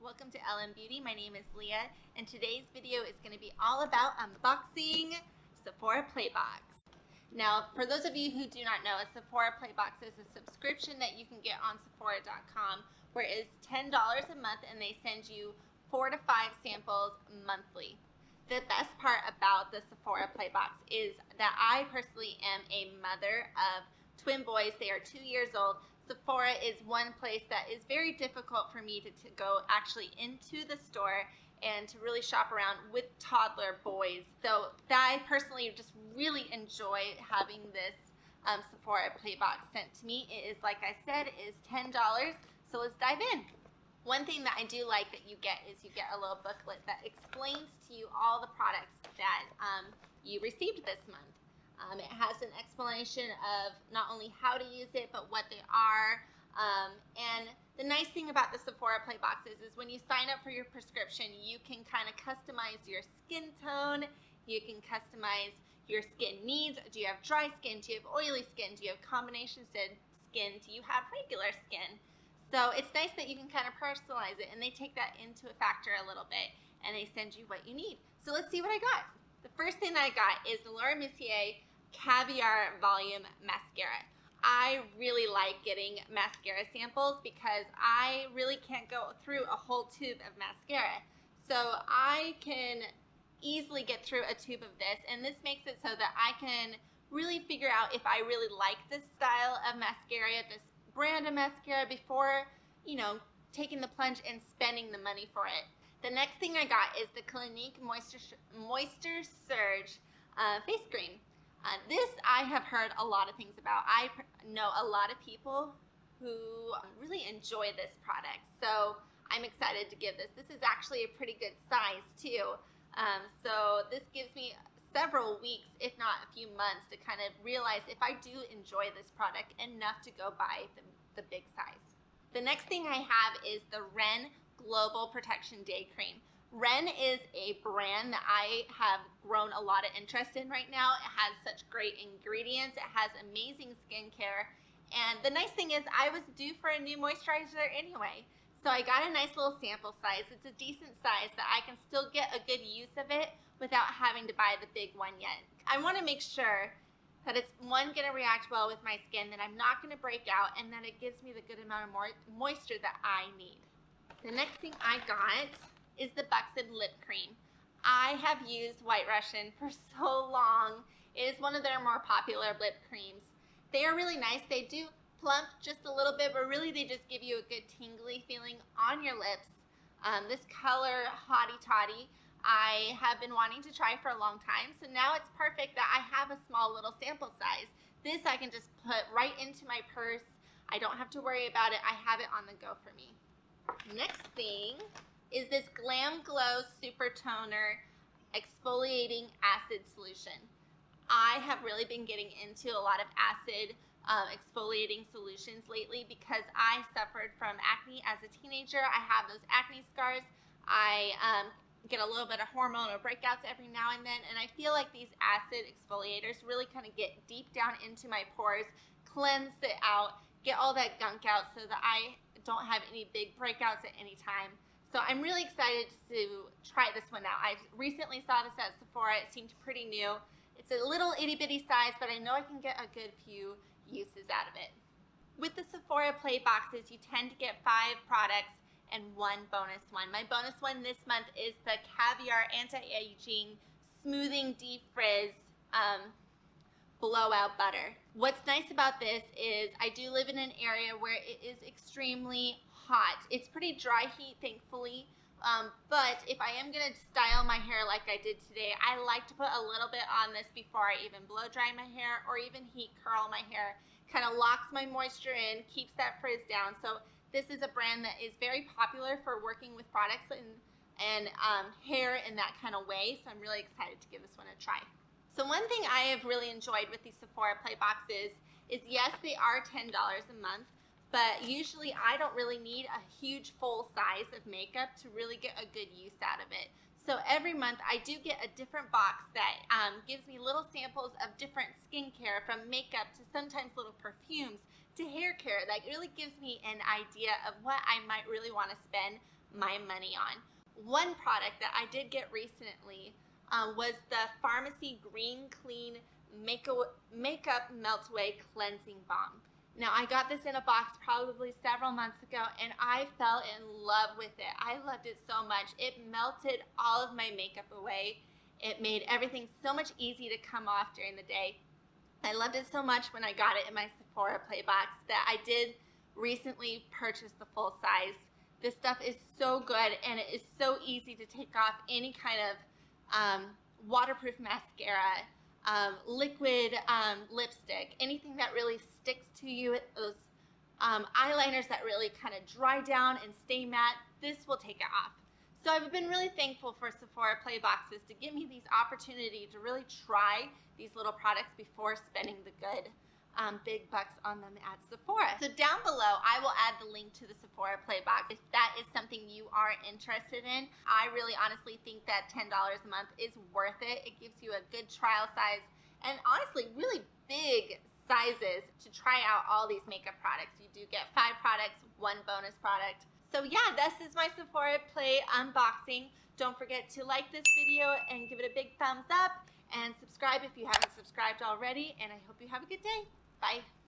Welcome to LM Beauty. My name is Leah, and today's video is going to be all about unboxing Sephora Playbox. Now, for those of you who do not know, a Sephora Playbox is a subscription that you can get on Sephora.com where it is $10 a month and they send you 4 to 5 samples monthly. The best part about the Sephora Playbox is that I personally am a mother of twin boys. They are 2 years old. Sephora is one place that is very difficult for me to go actually into the store and to really shop around with toddler boys. So I personally just really enjoy having this Sephora Playbox sent to me. It is, like I said, is $10. So let's dive in. One thing that I do like that you get is you get a little booklet that explains to you all the products that you received this month. It has an explanation of not only how to use it, but what they are. And the nice thing about the Sephora Playbox is when you sign up for your prescription, you can kind of customize your skin tone. You can customize your skin needs. Do you have dry skin? Do you have oily skin? Do you have combination skin? Do you have regular skin? So it's nice that you can kind of personalize it, and they take that into a factor a little bit, and they send you what you need. So let's see what I got. The first thing that I got is the Laura Mercier Caviar Volume Mascara. I really like getting mascara samples because I really can't go through a whole tube of mascara. So I can easily get through a tube of this, and this makes it so that I can really figure out if I really like this style of mascara, this brand of mascara, before, you know, taking the plunge and spending the money for it. The next thing I got is the Clinique Moisture Surge face cream. This I have heard a lot of things about. I know a lot of people who really enjoy this product, so I'm excited to give this. This is actually a pretty good size too, so this gives me several weeks, if not a few months, to kind of realize if I do enjoy this product enough to go buy the big size. The next thing I have is the Ren Global Protection Day Cream. Ren is a brand that I have grown a lot of interest in right now. It has such great ingredients. It has amazing skincare. And the nice thing is I was due for a new moisturizer anyway. So I got a nice little sample size. It's a decent size that I can still get a good use of it without having to buy the big one yet. I want to make sure that it's, one, going to react well with my skin, that I'm not going to break out, and that it gives me the good amount of moisture that I need. The next thing I got is the Buxom Lip Cream. I have used White Russian for so long. It is one of their more popular lip creams. They are really nice. They do plump just a little bit, but really they just give you a good tingly feeling on your lips. This color, Hottie Toddy, I have been wanting to try for a long time, so now it's perfect that I have a small little sample size. This I can just put right into my purse. I don't have to worry about it. I have it on the go for me. Next thing is this Glam Glow Super Toner Exfoliating Acid Solution. I have really been getting into a lot of acid exfoliating solutions lately because I suffered from acne as a teenager. I have those acne scars. I get a little bit of hormonal breakouts every now and then, and I feel like these acid exfoliators really kind of get deep down into my pores, cleanse it out, get all that gunk out so that I don't have any big breakouts at any time. So I'm really excited to try this one out. I recently saw this at Sephora. It seemed pretty new. It's a little itty bitty size, but I know I can get a good few uses out of it. With the Sephora Play boxes, you tend to get 5 products and 1 bonus one. My bonus one this month is the Caviar Anti-Aging Smoothing Defrizz Blowout Butter. What's nice about this is I do live in an area where it is extremely hot. It's pretty dry heat, thankfully, but if I am going to style my hair like I did today, I like to put a little bit on this before I even blow dry my hair or even heat curl my hair. Kind of locks my moisture in, keeps that frizz down. So this is a brand that is very popular for working with products and hair in that kind of way, so I'm really excited to give this one a try. So one thing I have really enjoyed with these Sephora Play boxes is, yes, they are $10 a month, but usually I don't really need a huge full size of makeup to really get a good use out of it. So every month I do get a different box that gives me little samples of different skincare, from makeup to sometimes little perfumes to hair care. That really gives me an idea of what I might really want to spend my money on. One product that I did get recently was the Pharmacy Green Clean Makeup Melt Away Cleansing Balm. Now, I got this in a box probably several months ago, and I fell in love with it. I loved it so much. It melted all of my makeup away. It made everything so much easy to come off during the day. I loved it so much when I got it in my Sephora Playbox that I did recently purchase the full size. This stuff is so good, and it is so easy to take off any kind of waterproof mascara, liquid lipstick, anything that really sticks to you, those eyeliners that really kind of dry down and stay matte, this will take it off. So I've been really thankful for Sephora Playboxes to give me these opportunity to really try these little products before spending the good big bucks on them at Sephora. So down below, I will add the link to the Sephora Playbox if that is something you are interested in. I really honestly think that $10 a month is worth it. It gives you a good trial size and honestly really big sizes to try out all these makeup products. You do get 5 products, 1 bonus product. So yeah, this is my Sephora Play unboxing. Don't forget to like this video and give it a big thumbs up and subscribe if you haven't subscribed already. And I hope you have a good day. Bye.